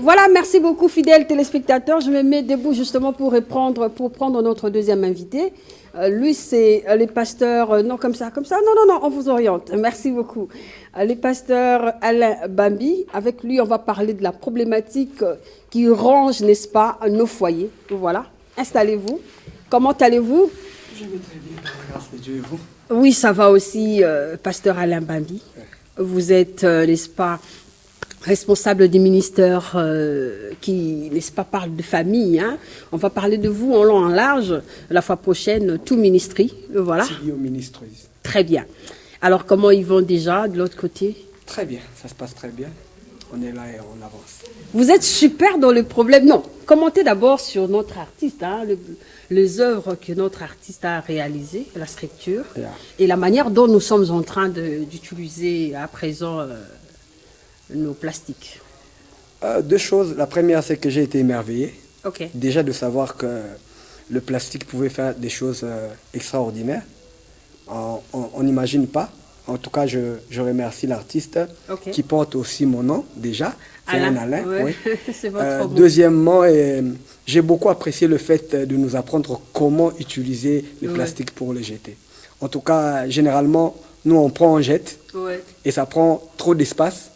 Voilà, merci beaucoup, fidèles téléspectateurs. Je me mets debout justement pour prendre notre deuxième invité. Lui, c'est les pasteurs, non comme ça, non, on vous oriente. Merci beaucoup. Les pasteurs Alain Bambi. Avec lui, on va parler de la problématique qui ronge, n'est-ce pas, nos foyers. Voilà, installez-vous. Comment allez-vous? Je vais très bien, par la grâce de Dieu et vous? Oui, ça va aussi, pasteur Alain Bambi. Vous êtes, n'est-ce pas, responsable du ministère qui, n'est-ce pas, parle de famille. Hein. On va parler de vous en long, en large, la fois prochaine, tout ministry. Voilà. C'est au ministre. Très bien. Alors, comment ils vont déjà de l'autre côté? Très bien, ça se passe très bien. On est là et on avance. Vous êtes super dans le problème. Non, commentez d'abord sur notre artiste, hein, les œuvres que notre artiste a réalisées, la scripture, et la manière dont nous sommes en train d'utiliser à présent nos plastiques. Deux choses. La première, c'est que j'ai été émerveillé. Ok. Déjà de savoir que le plastique pouvait faire des choses extraordinaires. On n'imagine pas. En tout cas, je remercie l'artiste qui porte aussi mon nom déjà. C'est Alain. Ouais. Oui. C'est votre Deuxièmement, j'ai beaucoup apprécié le fait de nous apprendre comment utiliser le plastique pour le jeter. En tout cas, généralement, nous on prend, on jette et ça prend trop d'espace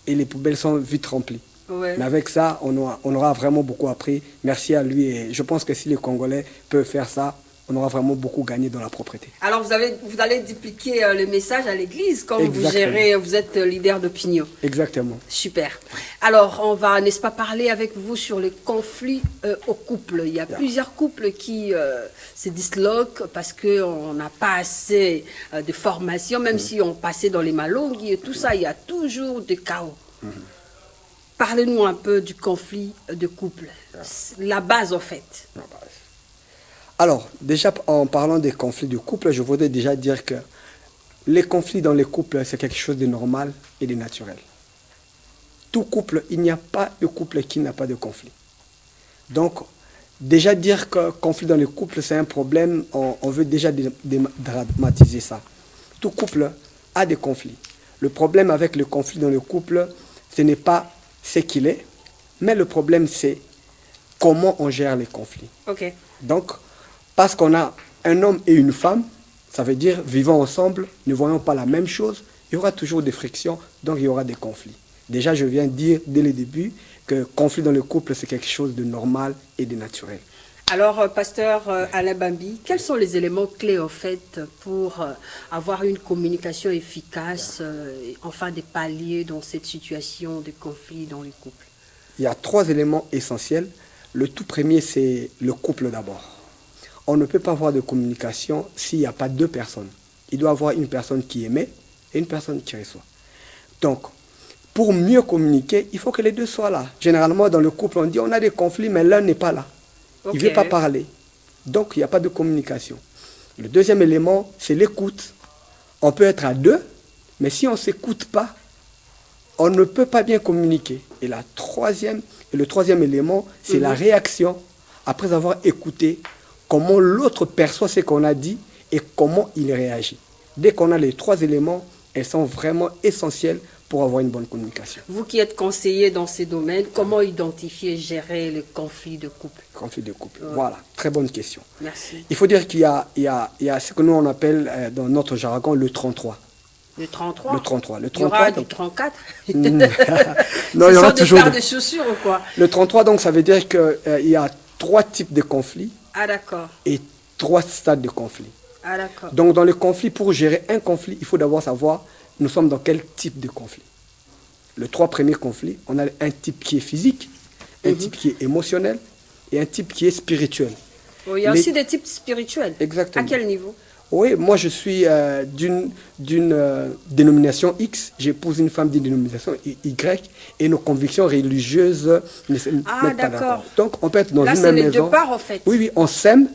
et les poubelles sont vite remplies. Mais avec ça, on aura vraiment beaucoup appris. Merci à lui et je pense que si les Congolais peuvent faire ça, on aura vraiment beaucoup gagné dans la propreté. Alors, vous allez dupliquer le message à l'église quand vous gérez, vous êtes leader d'opinion. Exactement. Super. Alors, on va, n'est-ce pas, parler avec vous sur les conflits au couple. Il y a plusieurs couples qui se disloquent parce qu'on n'a pas assez de formation, même si on passait dans les malongues et tout ça, il y a toujours des chaos. Parlez-nous un peu du conflit de couple. La base, en fait. Alors, déjà, en parlant des conflits de couple, je voudrais déjà dire que les conflits dans les couples, c'est quelque chose de normal et de naturel. Tout couple, il n'y a pas de couple qui n'a pas de conflit. Donc, déjà dire que conflit dans les couples, c'est un problème, on veut déjà dramatiser ça. Tout couple a des conflits. Le problème avec le conflit dans le couple, ce n'est pas ce qu'il est, mais le problème, c'est comment on gère les conflits. Ok. Donc, parce qu'on a un homme et une femme, ça veut dire vivant ensemble, ne voyons pas la même chose, il y aura toujours des frictions, donc il y aura des conflits. Déjà, je viens de dire dès le début que conflit dans le couple, c'est quelque chose de normal et de naturel. Alors, pasteur Alain Bambi, quels sont les éléments clés en fait pour avoir une communication efficace, enfin des paliers dans cette situation de conflit dans les couples? Il y a 3 éléments essentiels. Le tout premier, c'est le couple d'abord. On ne peut pas avoir de communication s'il n'y a pas 2 personnes. Il doit y avoir une personne qui émet et une personne qui reçoit. Donc, pour mieux communiquer, il faut que les 2 soient là. Généralement, dans le couple, on dit on a des conflits, mais l'un n'est pas là. Il ne veut pas parler. Donc, il n'y a pas de communication. Le deuxième élément, c'est l'écoute. On peut être à 2, mais si on ne s'écoute pas, on ne peut pas bien communiquer. Et le troisième élément, c'est la réaction après avoir écouté, comment l'autre perçoit ce qu'on a dit et comment il réagit. Dès qu'on a les 3 éléments, elles sont vraiment essentielles pour avoir une bonne communication. Vous qui êtes conseiller dans ces domaines, comment identifier et gérer les conflits de couple? Conflit de couple, voilà, très bonne question. Merci. Il faut dire qu'il y a ce que nous on appelle dans notre jargon le 33. Le 33? Le 33. Il y aura du 34? Non, il y aura toujours des paires de chaussures ou quoi? Le 33, donc, ça veut dire qu'il y a 3 types de conflits. Ah, d'accord. Et 3 stades de conflit. Ah, d'accord. Donc, dans le conflit, pour gérer un conflit, il faut d'abord savoir nous sommes dans quel type de conflit. Les 3 premiers conflits, on a un type qui est physique, un type qui est émotionnel et un type qui est spirituel. Oh, il y a aussi des types spirituels. Exactement. À quel niveau? Oui, moi je suis d'une dénomination X, j'épouse une femme d'une dénomination Y et nos convictions religieuses ne sont pas d'accord. Donc on peut être dans une même maison. Là, c'est les 2 parts en fait. Oui, on s'aime,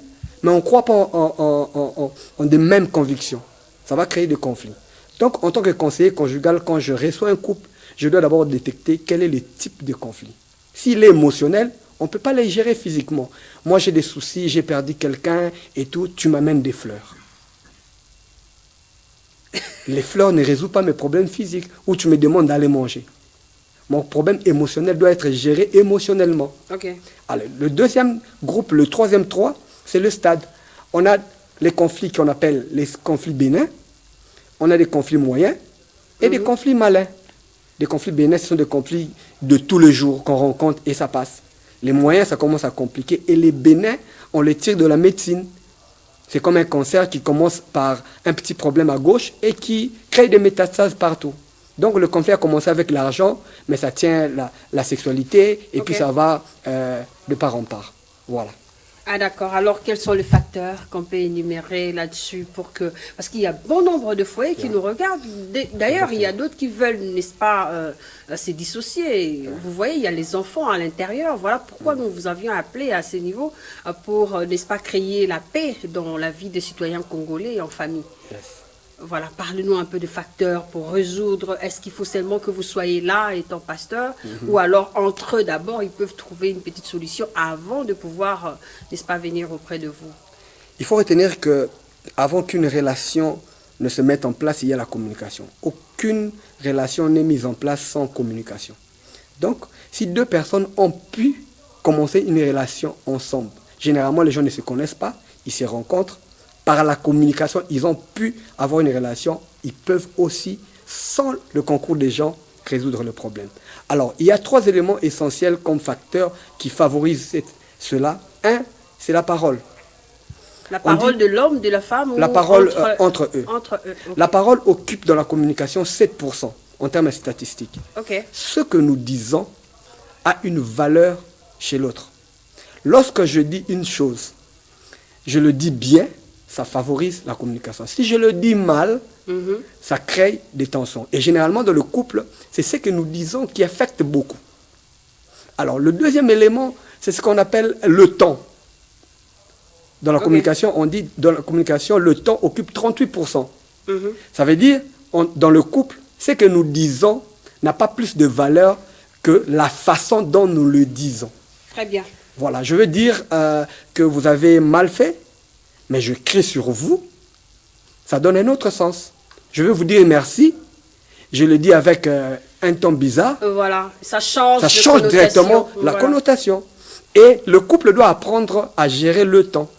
mais on ne croit pas en des mêmes convictions. Ça va créer des conflits. Donc en tant que conseiller conjugal, quand je reçois un couple, je dois d'abord détecter quel est le type de conflit. S'il est émotionnel, on ne peut pas les gérer physiquement. Moi j'ai des soucis, j'ai perdu quelqu'un et tout, tu m'amènes des fleurs. Les fleurs ne résolvent pas mes problèmes physiques ou tu me demandes d'aller manger. Mon problème émotionnel doit être géré émotionnellement. Ok. Alors, le deuxième groupe, le troisième 3, c'est le stade. On a les conflits qu'on appelle les conflits bénins, on a des conflits moyens et des conflits malins. Les conflits bénins, ce sont des conflits de tous les jours qu'on rencontre et ça passe. Les moyens, ça commence à compliquer. Et les bénins, on les tire de la médecine. C'est comme un cancer qui commence par un petit problème à gauche et qui crée des métastases partout. Donc le conflit a commencé avec l'argent, mais ça tient la sexualité et puis ça va de part en part. Voilà. Ah d'accord. Alors quels sont les facteurs qu'on peut énumérer là-dessus pour que... Parce qu'il y a bon nombre de foyers qui nous regardent. D'ailleurs, il y a d'autres qui veulent, n'est-ce pas, se dissocier. Vous voyez, il y a les enfants à l'intérieur. Voilà pourquoi nous vous avions appelé à ce niveau pour, n'est-ce pas, créer la paix dans la vie des citoyens congolais en famille. Yes. Voilà, parlez-nous un peu de facteurs pour résoudre. Est-ce qu'il faut seulement que vous soyez là étant pasteur ou alors entre eux d'abord, ils peuvent trouver une petite solution avant de pouvoir, n'est-ce pas, venir auprès de vous? Il faut retenir que avant qu'une relation ne se mette en place, il y a la communication. Aucune relation n'est mise en place sans communication. Donc, si deux personnes ont pu commencer une relation ensemble, généralement les gens ne se connaissent pas, ils se rencontrent. Par la communication, ils ont pu avoir une relation. Ils peuvent aussi, sans le concours des gens, résoudre le problème. Alors, il y a 3 éléments essentiels comme facteurs qui favorisent cela. Un, c'est la parole. La parole de l'homme, de la femme La ou parole entre eux. Entre eux. Okay. La parole occupe dans la communication 7% en termes statistiques. Ok. Ce que nous disons a une valeur chez l'autre. Lorsque je dis une chose, je le dis bien, ça favorise la communication. Si je le dis mal, ça crée des tensions. Et généralement, dans le couple, c'est ce que nous disons qui affecte beaucoup. Alors, le deuxième élément, c'est ce qu'on appelle le temps. Dans la communication, on dit, dans la communication, le temps occupe 38%. Ça veut dire, dans le couple, ce que nous disons n'a pas plus de valeur que la façon dont nous le disons. Très bien. Voilà, je veux dire que vous avez mal fait, mais je crie sur vous, ça donne un autre sens. Je veux vous dire merci, je le dis avec un ton bizarre. Voilà, ça change directement la connotation. Et le couple doit apprendre à gérer le temps.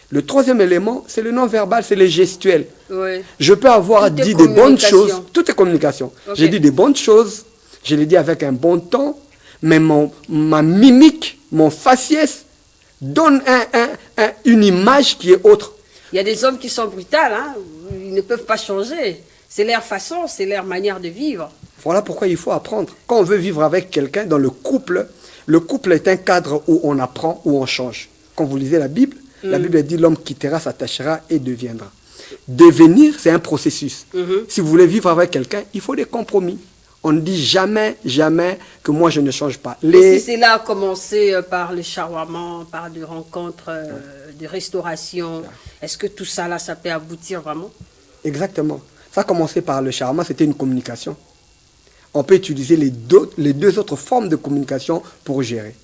Le troisième élément, c'est le non-verbal, c'est les gestuels. Oui. Je peux avoir dit des bonnes choses, tout est communication. J'ai dit des bonnes choses, je l'ai dit avec un bon ton, mais ma mimique, mon faciès, donne une image qui est autre. Il y a des hommes qui sont brutaux, hein? Ils ne peuvent pas changer. C'est leur façon, c'est leur manière de vivre. Voilà pourquoi il faut apprendre. Quand on veut vivre avec quelqu'un dans le couple est un cadre où on apprend, où on change. Quand vous lisez la Bible dit l'homme quittera, s'attachera et deviendra. Devenir, c'est un processus. Si vous voulez vivre avec quelqu'un, il faut des compromis. On ne dit jamais, jamais que moi je ne change pas. Et si c'est là à commencer par le charouement, par des rencontres de restauration, est-ce que tout ça là, ça peut aboutir vraiment? Exactement. Ça a commencé par le charme, c'était une communication. On peut utiliser les deux autres formes de communication pour gérer.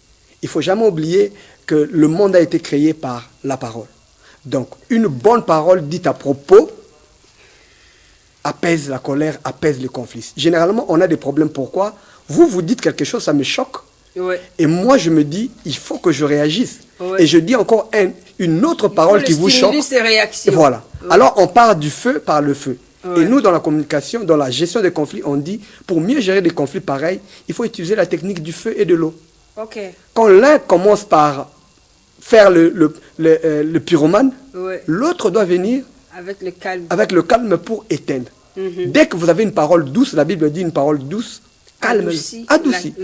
Il ne faut jamais oublier que le monde a été créé par la parole. Donc, une bonne parole dite à propos apaise la colère, apaise le conflit. Généralement, on a des problèmes. Pourquoi? Vous dites quelque chose, ça me choque. Ouais. Et moi, je me dis, il faut que je réagisse. Ouais. Et je dis encore une autre parole qui vous choque. Et voilà. Ouais. Alors, on part du feu par le feu. Ouais. Et nous, dans la communication, dans la gestion des conflits, on dit, pour mieux gérer des conflits pareils, il faut utiliser la technique du feu et de l'eau. Okay. Quand l'un commence par faire le pyromane, l'autre doit venir avec le calme pour éteindre. Dès que vous avez une parole douce, la Bible dit une parole douce, calme, adoucie.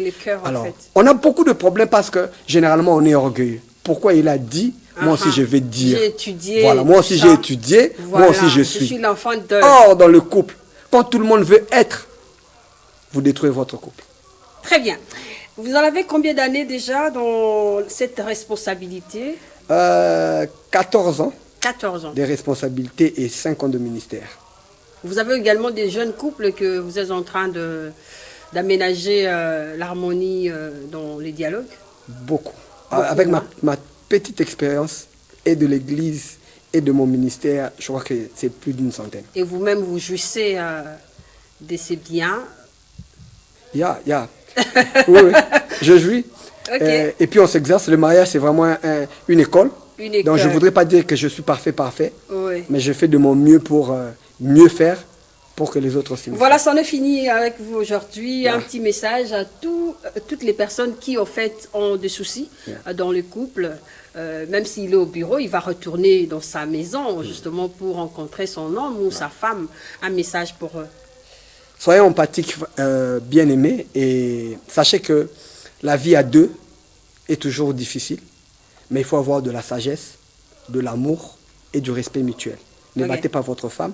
Alors, on a beaucoup de problèmes parce que généralement on est orgueilleux. Pourquoi il a dit, moi aussi je vais dire. J'ai étudié. Voilà, moi aussi j'ai étudié, voilà, moi aussi je suis. Je suis l'enfant de... Or, dans le couple, quand tout le monde veut être, vous détruisez votre couple. Très bien. Vous en avez combien d'années déjà dans cette responsabilité? 14 ans. 14 ans. De responsabilités et 5 ans de ministère. Vous avez également des jeunes couples que vous êtes en train d'aménager l'harmonie dans les dialogues? Beaucoup. Avec ma petite expérience et de l'Église et de mon ministère, je crois que c'est plus d'une centaine. Et vous-même, vous jouissez de ces biens? Yeah. Oui, je jouis. Ok. Et puis on s'exerce. Le mariage, c'est vraiment une école. Une école. Donc je ne voudrais pas dire que je suis parfait. Oui. Mais je fais de mon mieux pour mieux faire pour que les autres aussi. Voilà, c'en est fini avec vous aujourd'hui. Yeah. Un petit message à toutes les personnes qui, en fait, ont des soucis dans le couple. Même s'il est au bureau, il va retourner dans sa maison, justement, pour rencontrer son homme ou sa femme. Un message pour eux. Soyez empathiques, bien-aimés, et sachez que la vie à deux est toujours difficile, mais il faut avoir de la sagesse, de l'amour et du respect mutuel. Ne Ok. battez pas votre femme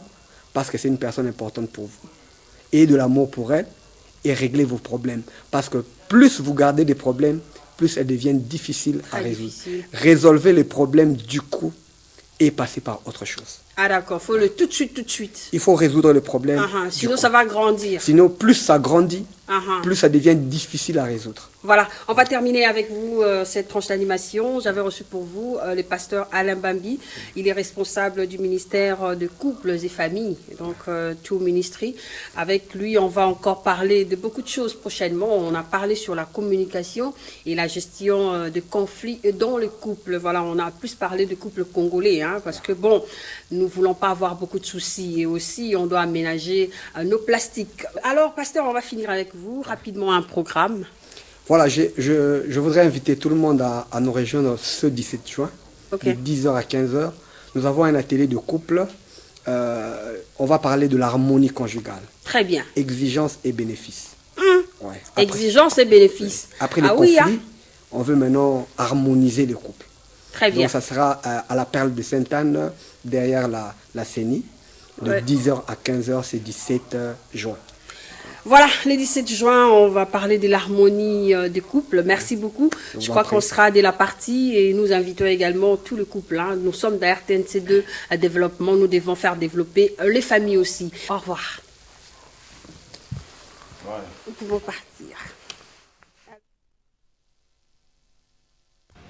parce que c'est une personne importante pour vous. Ayez de l'amour pour elle et réglez vos problèmes. Parce que plus vous gardez des problèmes, plus elles deviennent difficiles à Très résoudre. difficile. Résolvez les problèmes du coup et passez par autre chose. Ah d'accord, il faut le tout de suite. Il faut résoudre le problème. Ah, du sinon, coup. ça va grandir. Sinon, plus ça grandit, Ah, plus ça devient difficile à résoudre. Voilà, on va terminer avec vous cette tranche d'animation. J'avais reçu pour vous le pasteur Alain Bambi. Il est responsable du ministère de couples et familles, donc tout ministry. Avec lui, on va encore parler de beaucoup de choses prochainement. On a parlé sur la communication et la gestion de conflits dans le couple. Voilà, on a plus parlé de couple congolais, hein, parce que bon, nous voulons pas avoir beaucoup de soucis et aussi on doit aménager nos plastiques. Alors, pasteur, on va finir avec vous rapidement un programme. Voilà, je voudrais inviter tout le monde à nous rejoindre ce 17 juin, Ok. de 10h à 15h. Nous avons un atelier de couple. On va parler de l'harmonie conjugale, Très bien. exigences et bénéfices. Ouais. Exigence et bénéfices. Après les Ah conflits, oui, hein? on veut maintenant harmoniser le couple. Très bien. Donc ça sera à la Perle de Sainte-Anne, derrière la CENI, de Ouais. 10h à 15h, c'est 17 juin. Voilà, le 17 juin, on va parler de l'harmonie des couples. Merci beaucoup. Je Je vous crois en qu'on prie. sera dès la partie et nous invitons également tout le couple. Hein. Nous sommes dans RTNC2 à développement. Nous devons faire développer les familles aussi. Au revoir. Nous pouvons partir.